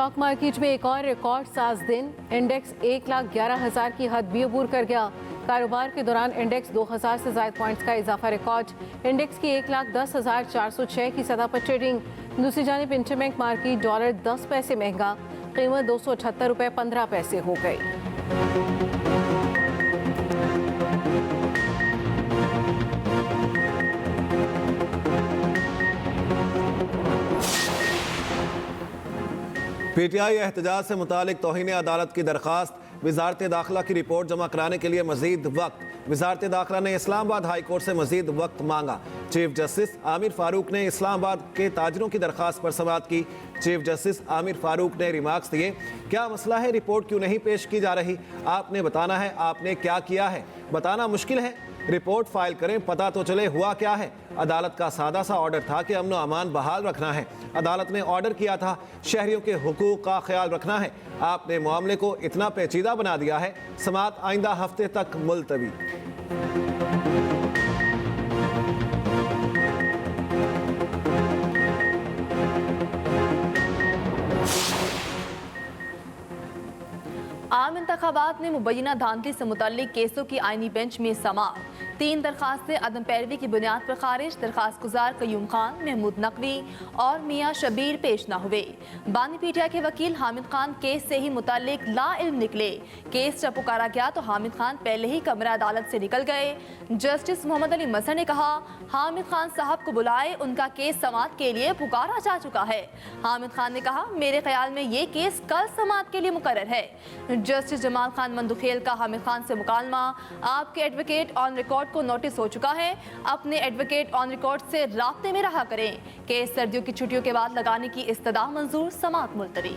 Stock market में एक और रिकॉर्ड साज दिन। इंडेक्स 1,11,000 की हद भी अबूर कर गया। कारोबार के दौरान इंडेक्स 2,000 से ज़ायद पॉइंट्स का इजाफा रिकॉर्ड। इंडेक्स की 1,10,406 की सतह पर ट्रेडिंग। दूसरी जानिब इंटरबैंक मार्केट डॉलर 10 पैसे महंगा, कीमत 278 रुपये 15 पैसे हो गई। पीटीआई एहतजाज से मुतालिक तौहीन अदालत की दरखास्त, वजारत दाखिला की रिपोर्ट जमा कराने के लिए मजीद वक्त। वजारत दाखिला ने इस्लामाबाद हाई कोर्ट से मजीद वक्त मांगा। चीफ जस्टिस आमिर फारूक ने इस्लामाबाद के ताजरों की दरखास्त पर समाअत की। चीफ जस्टिस आमिर फारूक ने रिमार्क्स दिए, क्या मसला है, रिपोर्ट क्यों नहीं पेश की जा रही? आपने बताना है आपने क्या किया है, बताना मुश्किल है। रिपोर्ट फाइल करें, पता तो चले हुआ क्या है। अदालत का सादा सा ऑर्डर था कि अमन अमान बहाल रखना है। अदालत ने ऑर्डर किया था शहरियों के हुकूक का ख्याल रखना है। आपने मामले को इतना पेचीदा बना दिया है। समाअत आइंदा हफ्ते तक मुलतवी। आम इंतखाबात में मुबैना धांधली से मुतल्लिक केसों की आईनी बेंच में समाअत। 3 दरखास्तें अदम पैरवी की बुनियाद पर खारिज। दरखास्त गुजार कयूम खान, महमूद नकवी और मियाँ शबीर पेश न हुए। बानी पीटिया के वकील हामिद खान केस से ही मुतल्लिक ला इल्म निकले। केस जब पुकारा गया तो हामिद खान पहले ही कमरा अदालत से निकल गए। जस्टिस मोहम्मद अली मसर ने कहा, हामिद खान साहब को बुलाए, उनका केस समाअत के लिए पुकारा जा चुका है। हामिद खान ने कहा, मेरे ख्याल में ये केस कल समाअत के लिए मुकर्रर है। जस्टिस जमाल खान मंदुखेल का हामिद खान से मुकालमा, आपके एडवोकेट ऑन रिकॉर्ड को नोटिस हो चुका है, अपने एडवोकेट ऑन रिकॉर्ड से राब्ते में रहा करें। केस सर्दियों की छुट्टियों के बाद लगाने की इस्तदा मंजूर, समाअत मुलतवी।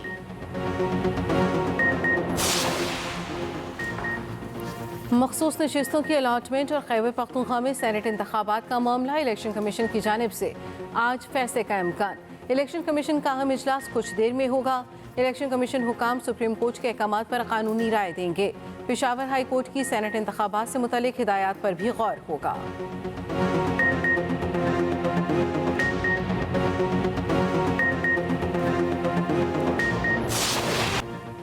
मखसूस नशिस्तों की अलॉटमेंट और खैबर पख्तूनख्वा में सेनेट इंतखाबात का मामला। इलेक्शन कमीशन की जानिब से आज फैसले का इम्कान। इलेक्शन कमीशन का अहम इजलास कुछ देर में होगा। इलेक्शन कमीशन हुकाम सुप्रीम कोर्ट के अहकामात पर कानूनी राय देंगे। पेशावर हाई कोर्ट की सेनेट इंतखाबात से मुतल्लिक हिदायत पर भी गौर होगा।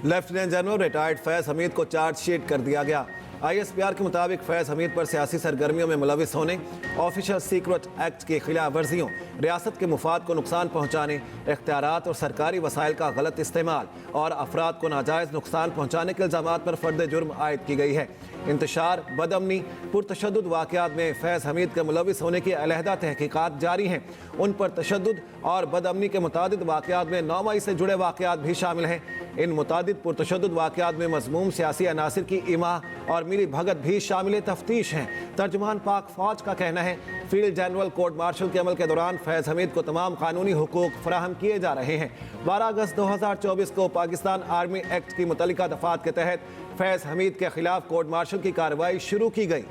Lieutenant general retired Faiz Hamid को चार्जशीट कर दिया गया। ISPR के मुताबिक फैज हमीद पर सियासी सरगर्मियों में मुलविस होने, ऑफिशियल सीक्रेट एक्ट की खिलाफ वर्जियों, रियासत के मुफाद को नुकसान पहुँचाने, इख्तियारात और सरकारी वसाइल का गलत इस्तेमाल और अफराद को नाजायज़ नुकसान पहुँचाने के इल्ज़ामात पर फर्द जुर्म आयद की गई है। इंतशार, बदअमनी, पुरतशद्दुद वाक़यात में फैज़ हमीद के मुलविस होने की अलहदा तहकीकात जारी हैं। उन पर तशद्दुद और बदअमनी के मुतादिद वाक़यात में 9 मई से जुड़े वाक़यात भी शामिल हैं। इन मुतादिद पुरतशद्दुद वाक़यात में मज़मूम सियासी अनासिर की इमा और मिली भगत भी शामिल तफ्तीश हैं। तर्जुमान पाक फ़ौज का कहना है, फील्ड जनरल कोर्ट मार्शल के अमल के दौरान फैज़ हमीद को तमाम कानूनी हुकूक फराहम किए जा रहे हैं। 12 अगस्त 2024 को पाकिस्तान आर्मी एक्ट की मुतल्लिका दफ़ात के तहत फैज़ हमीद के खिलाफ कोर्ट मार्शल की कार्रवाई शुरू की गई।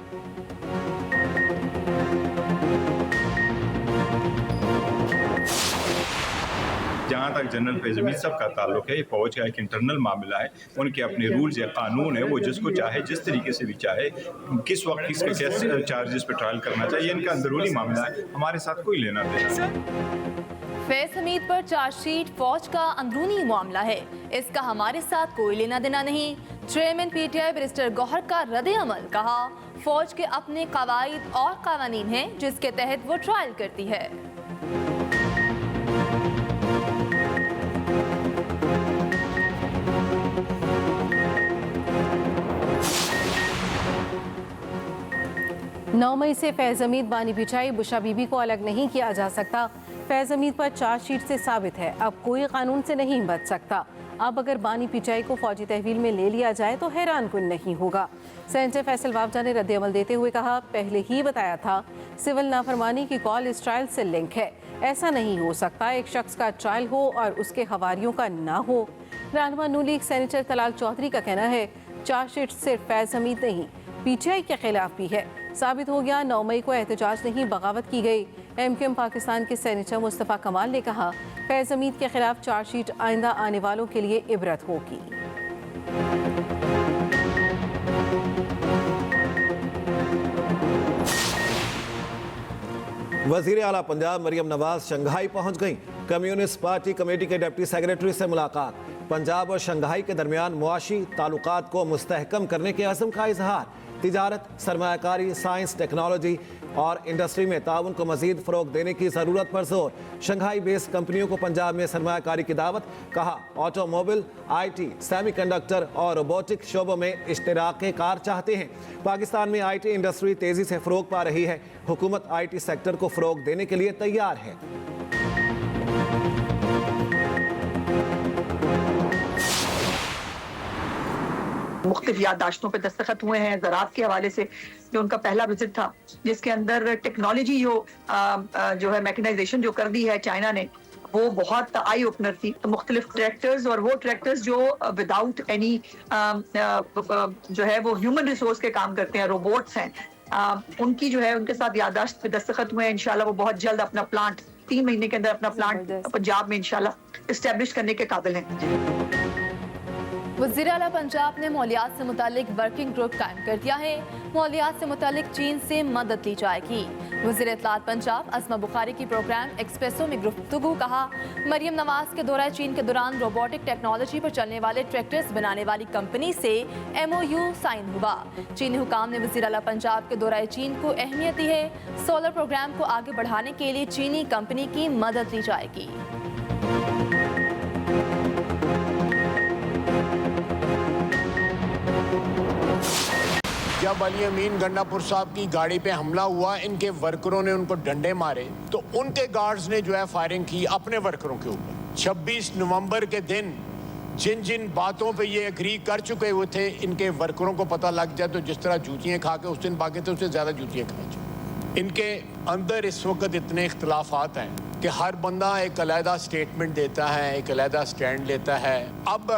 जहाँ तक जनरल फैज़ हमीद साहब का ताल्लुक है, ये फौज का एक इंटरनल मामला है। उनके अपने रूल्स या कानून है, वो जिसको चाहे जिस तरीके से भी चाहे किस वक्त किसके कैसे चार्जेस पे ट्रायल करना चाहिए, इनका अंदरूनी मामला है, हमारे साथ कोई लेना देना। फैज़ हमीद पर चार्जशीट फौज का अंदरूनी मामला है, इसका हमारे साथ कोई लेना देना नहीं। चेयरमैन पीटीआई बैरिस्टर गौहर का रद्द अमल, कहा फौज के अपने कवायद और कानून हैं जिसके तहत वो ट्रायल करती है। नौ मई से फैज़ हमीद, बानी पिचाई, बुशा बीबी को अलग नहीं किया जा सकता। फैज़ हमीद पर चार्जशीट से साबित है अब कोई कानून से नहीं बच सकता। अब अगर बानी पिचाई को फौजी तहवील में ले लिया जाए तो हैरान कुन नहीं होगा। सेनेटर फैसल वावजा ने रद्द अमल देते हुए कहा, पहले ही बताया था सिविल नाफरमानी की कॉल इस ट्रायल से लिंक है। ऐसा नहीं हो सकता एक शख्स का ट्रायल हो और उसके हवारियों का ना हो। रहनुमा नून लीग सेनेटर तलाल चौधरी का कहना है, चार्जशीट सिर्फ फैज़ हमीद नहीं पीटीआई के खिलाफ भी है। साबित हो गया 9 मई को एहतजाज नहीं बगावत की गई। MQM पाकिस्तान के सेनेटर मुस्तफ़ा कमाल ने कहा, फैज़ हमीद के खिलाफ चार्जशीट आइंदा आने वालों के लिए इबरत होगी। वज़ीर आला पंजाब मरियम नवाज शंघाई पहुंच गईं। कम्युनिस्ट पार्टी कमेटी के डिप्टी सेक्रेटरी से मुलाकात। पंजाब और शंघाई के दरमियान मुआशी ताल्लुकात को मुस्तहकम करने के अज़्म का इजहार। तिजारत, सरमायाकारी, साइंस, टेक्नोलॉजी और इंडस्ट्री में ताउन को मजीद फ़रोग देने की ज़रूरत पर जोर। शंघाई बेस्ड कंपनियों को पंजाब में सरमायाकारी की दावत। कहा, ऑटोमोबाइल, IT, सेमीकंडक्टर और रोबोटिक शोबों में इश्तराक कार चाहते हैं। पाकिस्तान में IT इंडस्ट्री तेज़ी से फ़रोग पा रही है। हुकूमत IT सेक्टर को फ़रोग देने के लिए तैयार है। मुख्तलिफ याददाश्तों पर दस्तखत हुए हैं। ज़राअत के हवाले से जो उनका पहला विजिट था, जिसके अंदर टेक्नोलॉजी जो है मैकेनाइजेशन जो कर दी है चाइना ने, वो बहुत आई ओपनर थी। तो मुख्तलिफ ट्रैक्टर्स और वो ट्रैक्टर्स जो विदाउट एनी जो है वो ह्यूमन रिसोर्स के काम करते हैं, रोबोट्स हैं, उनकी जो है उनके साथ याददाश्त पे दस्तखत हुए हैं। इंशाल्लाह वो बहुत जल्द अपना प्लांट 3 महीने के अंदर अपना प्लांट पंजाब में इंशाल्लाह इस्टेब्लिश करने के काबिल हैं। वज़ीर आला पंजाब ने मौलियात से मुतालिक वर्किंग ग्रुप कायम कर दिया है। मौलियात से मुतालिक चीन से मदद ली जाएगी। वज़ीर इत्तलात पंजाब अस्मा बुखारी की प्रोग्राम एक्सप्रेसो में गुफ्तगू। कहा, मरियम नवाज के दौरा चीन के दौरान रोबोटिक टेक्नोलॉजी पर चलने वाले ट्रैक्टर्स बनाने वाली कंपनी से MOU साइन हुआ। चीनी हुकाम ने वज़ीर आला पंजाब के दौरा चीन को अहमियत दी है। सोलर प्रोग्राम को आगे बढ़ाने के लिए चीनी कंपनी की मदद ली जाएगी। जब अली अमीन गंडापुर साहब की गाड़ी पे हमला हुआ, इनके वर्करों ने उनको डंडे मारे तो उनके गार्ड्स ने जो है फायरिंग की अपने वर्करों के ऊपर। 26 नवंबर के दिन जिन जिन बातों पे ये एग्री कर चुके हुए थे, इनके वर्करों को पता लग जाए तो जिस तरह जूतियाँ खा के उस दिन भागे थे, उससे ज़्यादा जूतियाँ खाए। इनके अंदर इस वक्त इतने इख्तलाफात हैं कि हर बंदा एक अलहदा स्टेटमेंट देता है, एक अलहदा स्टैंड लेता है। अब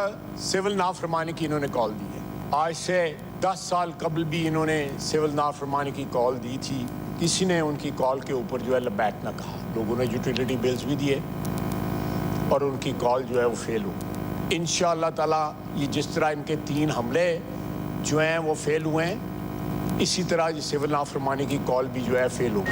सिविल नाफरमानी की इन्होंने कॉल दी है। आज से 10 साल कबल भी इन्होंने सिविल नाफरमानी की कॉल दी थी। किसी ने उनकी कॉल के ऊपर जो है लबैक ना कहा। लोगों ने यूटिलिटी बिल्स भी दिए और उनकी कॉल जो है वो फेल हो। इंशाअल्लाह ताला ये जिस तरह इनके 3 हमले जो हैं वो फेल हुए हैं, इसी तरह ये सिविल नाफरमानी की कॉल भी जो है फेल हो।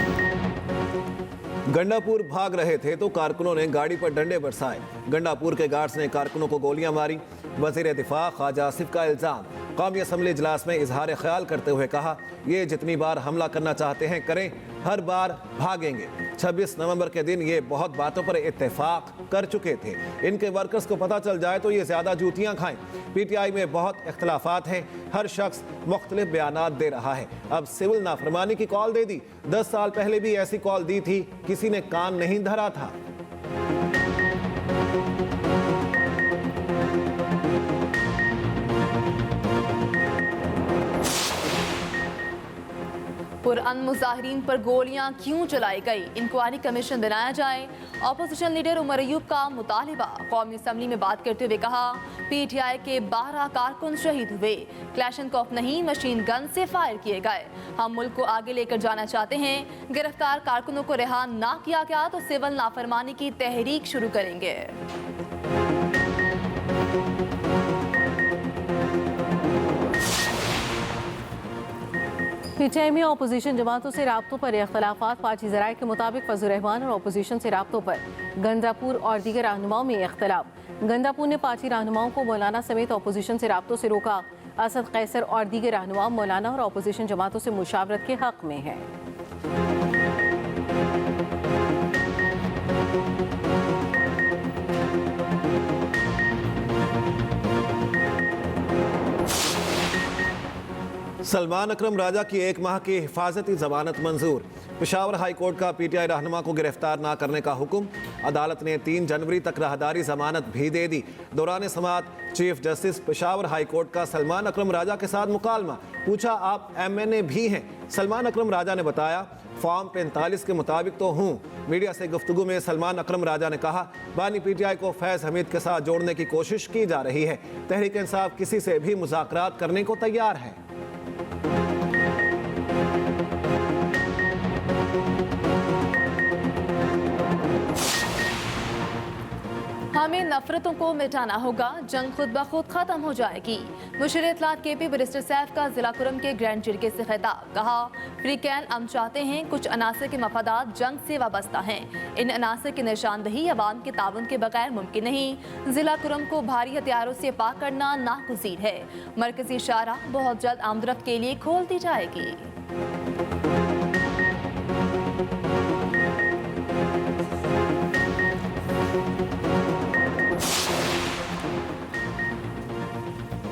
गंडापुर भाग रहे थे तो कारकुनों ने गाड़ी पर डंडे बरसाए। गंडापुर के गार्ड्स ने कारकुनों को गोलियां मारी। वज़ीर दिफा ख्वाजा आसिफ का इल्ज़ाम। कौमी असम्बली इजलास में इजहार ख्याल करते हुए कहा, ये जितनी बार हमला करना चाहते हैं करें, हर बार भागेंगे। 26 नवंबर के दिन ये बहुत बातों पर इत्तेफाक कर चुके थे। इनके वर्कर्स को पता चल जाए तो ये ज़्यादा जूतियाँ खाएं। PTI में बहुत इख्तलाफात हैं, हर शख्स मुख्तलिफ बयानात दे रहा है। अब सिविल नाफरमानी की कॉल दे दी। 10 साल पहले भी ऐसी कॉल दी थी, किसी ने कान नहीं धरा था। पुरअमन मुजाहिरीन पर गोलियां क्यों चलाई गई, इंक्वायरी कमीशन बनाया जाए। अपोजिशन लीडर उमर अयूब का मुतालिबा। कौमी असम्बली में बात करते हुए कहा, PTI के 12 कारकुन शहीद हुए, क्लैशनकॉफ नहीं मशीन गन से फायर किए गए। हम मुल्क को आगे लेकर जाना चाहते हैं। गिरफ्तार कारकुनों को रिहा ना किया गया तो सिविल नाफरमानी की तहरीक शुरू करेंगे। PTI में अपोजिशन जमातों से राब्तों पर इख्तलाफात। पार्टी ज़राए के मुताबिक फजल रहमान और अपोजिशन से राब्तों पर गंदापुर और दीगर रहनुमाओं में इख्तलाफ। गंदापुर ने पार्टी रहनुमाओं को मौलाना समेत अपोजिशन से राब्तों से रोका। असद कैसर और दीगर रहनुमा मौलाना और अपोजिशन जमातों से मुशावरत के हक में हैं। सलमान अकरम राजा की 1 माह की हिफाजती जमानत मंजूर। पेशावर हाई कोर्ट का PTI रहनुमा को गिरफ्तार ना करने का हुक्म। अदालत ने 3 जनवरी तक राहदारी जमानत भी दे दी। दौरान समाअत chief justice Peshawar high court का सलमान अकरम राजा के साथ मुकालमा। पूछा, आप MNA भी हैं? सलमान अकरम राजा ने बताया, फॉर्म 45 के मुताबिक तो हूँ। मीडिया से गुफ्तगू में सलमान अकरम राजा ने कहा, बानी PTI को फैज़ हमीद के साथ जोड़ने की कोशिश की जा रही है। तहरीक इंसाफ किसी से भी मुज़ाकरात करने को तैयार है। हमें नफरतों को मिटाना होगा, जंग खुद ब खुद खत्म हो जाएगी। मुशीर इत्तलात KP बैरिस्टर सैफ का जिला कुरम के ग्रैंड जिरगे से खिताब। कहा, फ्री कैन हम चाहते हैं, कुछ अनासर के मफादात जंग से वाबस्ता हैं। इन अनासर की निशानदही अवाम के ताउन के बगैर मुमकिन नहीं। जिला कुरम को भारी हथियारों से पाक करना नागुज़ीर है। मरकजी शाहराह बहुत जल्द आमदरफ्त के लिए खोल दी जाएगी।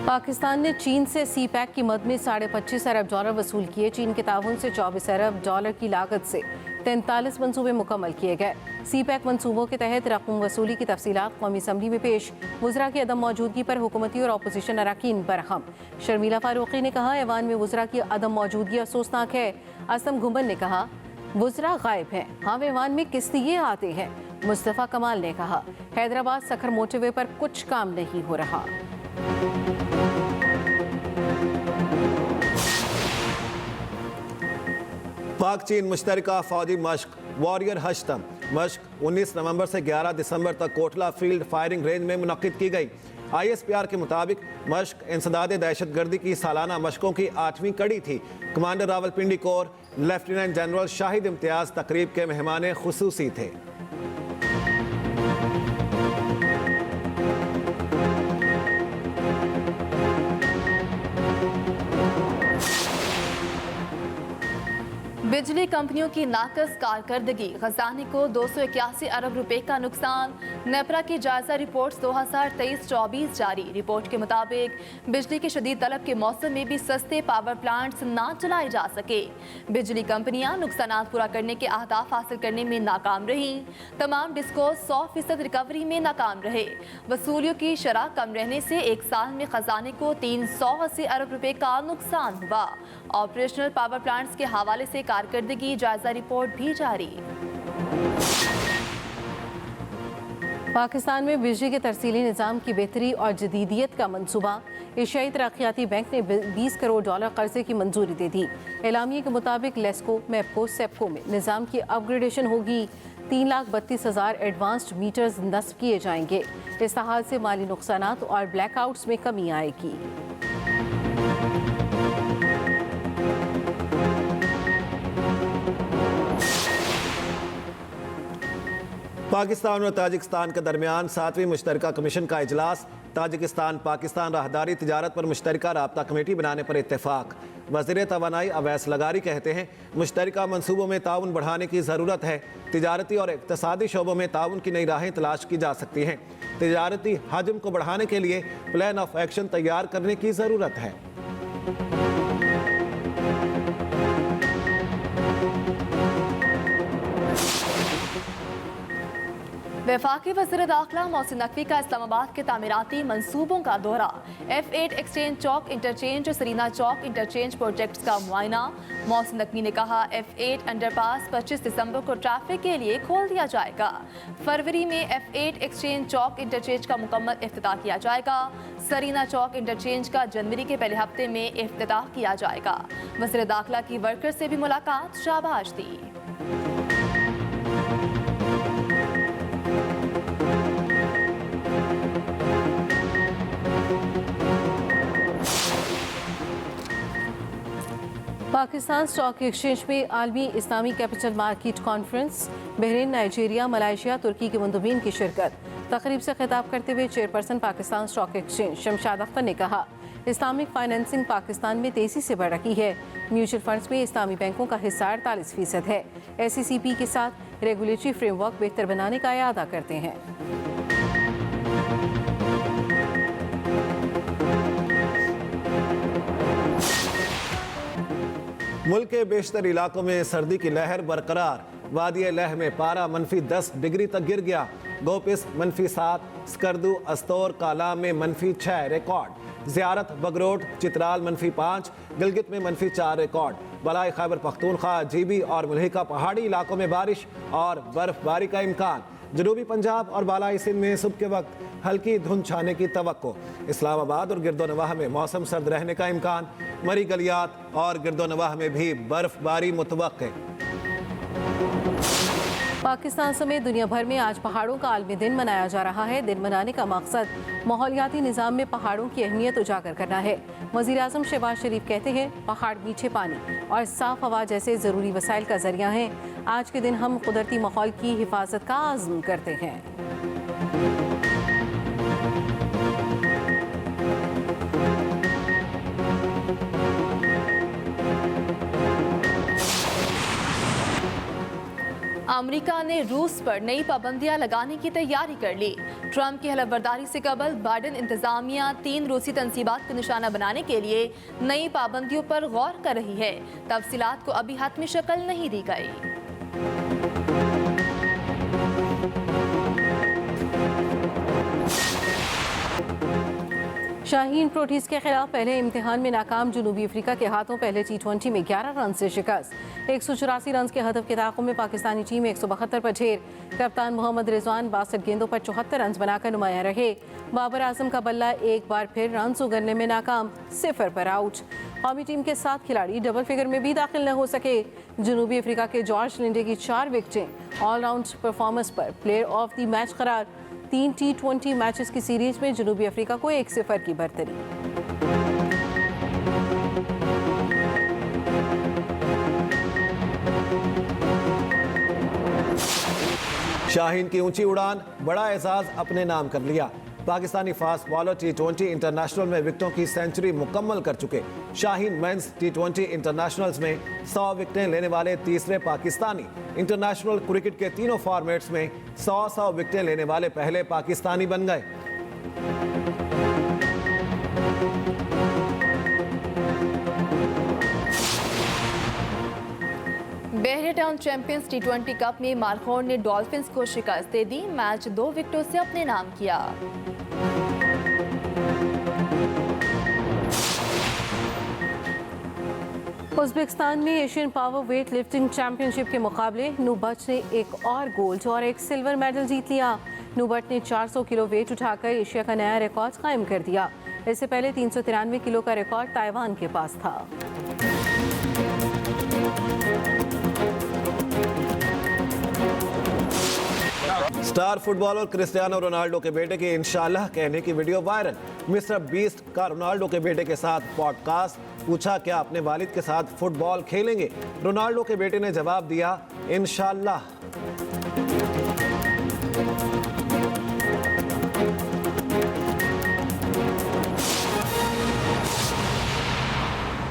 पाकिस्तान ने चीन से CPEC की मद में $25.5 अरब वसूल किए। चीन के ताउन से $24 अरब की लागत से 43 मंसूबे मुकम्मल किए गए। CPEC मंसूबों के तहत रकम वसूली की तफसीलात कौमी असम्बली में पेश। वज़रा की अदम मौजूदगी पर हुकूमती और अपोजिशन अरकान बरहम। शर्मिला फारूकी ने कहा, ऐवान में वज़रा की अदम मौजूदगी अफसोसनाक है। असम घुमन ने कहा, वज़रा गायब हैं, हम ऐवान में किस लिए आते हैं। मुस्तफ़ा कमाल ने कहा, हैदराबाद सखर मोटरवे पर कुछ काम नहीं हो रहा। पाक चीन मुश्तरका फौजी मश्क वॉरियर हश्तम मश्क 19 नवंबर से 11 दिसंबर तक कोटला फील्ड फायरिंग रेंज में मुनक्किद की गई। ISPR के मुताबिक मश्क इंसदाद दहशतगर्दी की सालाना मशकों की 8वीं कड़ी थी। Commander Rawalpindi core lieutenant general Shahid Imtiaz तकरीब के मेहमान खुसूसी थे। बिजली कंपनियों की नाकस कारकर्दगी, खजाने को 281 अरब रुपए का नुकसान। नेपरा की जायजा रिपोर्ट 2023-24 जारी। रिपोर्ट के मुताबिक बिजली की शदीद तलब के मौसम में भी सस्ते पावर प्लांट्स ना चलाए जा सके। बिजली कंपनियां नुकसानात पूरा करने के अहदाफ हासिल करने में नाकाम रही। तमाम डिस्को 100% रिकवरी में नाकाम रहे। वसूलियों की शरह कम रहने से एक साल में खजाने को 380 अरब रुपए का नुकसान हुआ। ऑपरेशनल पावर प्लांट्स के हवाले से कारकर्दगी जायजा रिपोर्ट भी जारी। पाकिस्तान में बिजली के तरसीली निज़ाम की बेहतरी और जदीदियत का मंसूबा। एशियाई तरक्याती बैंक ने $20 करोड़ कर्जे की मंजूरी दे दी। एलामिया के मुताबिक लेस्को, मैपको, सेपको में निज़ाम की अपग्रेडेशन होगी। 3,32,000 एडवांस्ड मीटर्स नस्ब किए जाएंगे। इस हाल से माली नुकसानात और ब्लैकआउट्स में कमी आएगी। पाकिस्तान और ताजिकिस्तान के दरमियान 7वीं मुश्तरका कमीशन का इजलास। ताजिकिस्तान पाकिस्तान राहदारी तिजारत पर मुश्तरका राब्ता कमेटी बनाने पर इत्तेफाक। वज़ीर तवानाई अवैस लगारी कहते हैं, मुश्तरका मनसूबों में ताउन बढ़ाने की ज़रूरत है। तिजारती और इक़्तिसादी शोबों में ताउन की नई राहें तलाश की जा सकती हैं। तिजारती हजम को बढ़ाने के लिए प्लान ऑफ एक्शन तैयार करने की ज़रूरत है। वफाकी वज़ीर दाखिला मोहसिन नकवी का इस्लामाबाद के तामीराती मंसूबों का दौरा। F8 एक्सचेंज चौक इंटरचेंज और सरीना चौक इंटरचेंज प्रोजेक्ट्स का मुआयना। मोहसिन नकवी ने कहा, F8 अंडरपास 25 दिसंबर को ट्रैफिक के लिए खोल दिया जाएगा। फरवरी में F8 एक्सचेंज चौक इंटरचेंज का मुकम्मल इफ्तिताह किया जाएगा। सरीना चौक इंटरचेंज का जनवरी के पहले हफ्ते में इफ्तिताह किया जाएगा। वज़ीर दाखिला की वर्कर से भी मुलाकात, शाबाश दी। पाकिस्तान स्टॉक एक्सचेंज में आलमी इस्लामी capital market conference. Bahrain, Nigeria, Malaysia, तुर्की के मुंतज़मीन की शिरकत। तकरीब से खिताब करते हुए chairperson Pakistan stock exchange Shamshad Akhtar ने कहा, इस्लामिक फाइनेंसिंग पाकिस्तान में तेज़ी से बढ़ रही है। म्यूचुअल फंड्स में इस्लामी बैंकों का हिस्सा 48% है। SECP के साथ रेगुलेटरी फ्रेमवर्क बेहतर बनाने का इरादा करते हैं। मुल्क के बेशतर इलाकों में सर्दी की लहर बरकरार। वादी लह में पारा -10 डिग्री तक गिर गया। गोपिस -7, स्कर्दू, अस्तौर, कालाम में -6 रिकॉर्ड। ज़ियारत, बगरोट, चित्राल -5, गिलगित में -4 रिकॉर्ड। बलाई खैबर पख्तूनख्वा, जीबी और मुल्हिका पहाड़ी इलाकों में बारिश और बर्फबारी का इम्कान। जनूबी पंजाब और बालाई सिंध में सुबह के वक्त हल्की धुंध छाने की तवक्को। इस्लामाबाद और गिरदोनवाह में मौसम सर्द रहने का इम्कान। मरी गलियात और गिरदोनवाह में भी बर्फबारी मुतवक्के। पाकिस्तान समेत दुनिया भर में आज पहाड़ों का आलमी दिन मनाया जा रहा है। दिन मनाने का मकसद माहौलियाती निज़ाम में पहाड़ों की अहमियत उजागर करना है। वज़ीर आज़म शहबाज शरीफ कहते हैं, पहाड़ मीठे पानी और साफ हवा जैसे ज़रूरी वसाइल का जरिया हैं। आज के दिन हम कुदरती माहौल की हिफाजत का आज़म करते हैं। अमेरिका ने रूस पर नई पाबंदियां लगाने की तैयारी कर ली। ट्रंप की हलफबरदारी से कबल बाइडेन इंतजामिया 3 रूसी तंसीबात को निशाना बनाने के लिए नई पाबंदियों पर गौर कर रही है। तफसीलात को अभी हतमी शक्ल नहीं दी गई। शाहीन प्रोटीज के खिलाफ पहले इम्तिहान में नाकाम जनूबी अफ्रीका के हाथों पहले T20 में 11 रन से शिकस्त। 184 रन के हदफ के ताक़ुब में पाकिस्तानी टीम 172 पर ढेर। कप्तान मोहम्मद रिजवान 62 गेंदों पर 74 रन बनाकर नुमाया रहे। बाबर आजम का बल्ला एक बार फिर रन उगरने में नाकाम, 0 पर आउट। कौमी टीम के 7 खिलाड़ी डबल फिगर में भी दाखिल न हो सके। जनूबी अफ्रीका के जॉर्ज लिंडे की 4 विकेटें ऑलराउंड परफॉर्मेंस पर प्लेयर ऑफ द मैच करार। 3 T20 मैचेस की सीरीज में जनूबी अफ्रीका को 1-0 की बढ़तरी। शाहीन की ऊंची उड़ान, बड़ा एजाज अपने नाम कर लिया। Pakistani fast bowler T20 international में विकेटों की सेंचुरी मुकम्मल कर चुके। शाहीन मेंस T20 इंटरनेशनल्स में 100 विकेटें लेने वाले तीसरे पाकिस्तानी। इंटरनेशनल क्रिकेट के तीनों फॉर्मेट्स में 100 विकेटें लेने वाले पहले पाकिस्तानी बन गए। बहरेटाउन चैंपियंस T20 कप में मारखोन ने डॉल्फिन्स को शिकस्त दे दी। मैच 2 विकेटों से अपने नाम किया। उज़्बेकिस्तान में Asian power weight lifting championship के मुकाबले नूबट ने एक और गोल्ड और एक सिल्वर मेडल जीत लिया। नूबट ने 400 किलो वेट उठाकर एशिया का नया रिकॉर्ड कायम कर दिया। इससे पहले 393 किलो का रिकॉर्ड ताइवान के पास था। स्टार फुटबॉलर क्रिस्टियानो रोनाल्डो के बेटे की इंशाल्लाह कहने की वीडियो वायरल। मिस्टर बीस्ट का रोनाल्डो के बेटे के साथ पॉडकास्ट। पूछा क्या अपने वालिद के साथ फुटबॉल खेलेंगे? रोनाल्डो के बेटे ने जवाब दिया, इंशाल्लाह।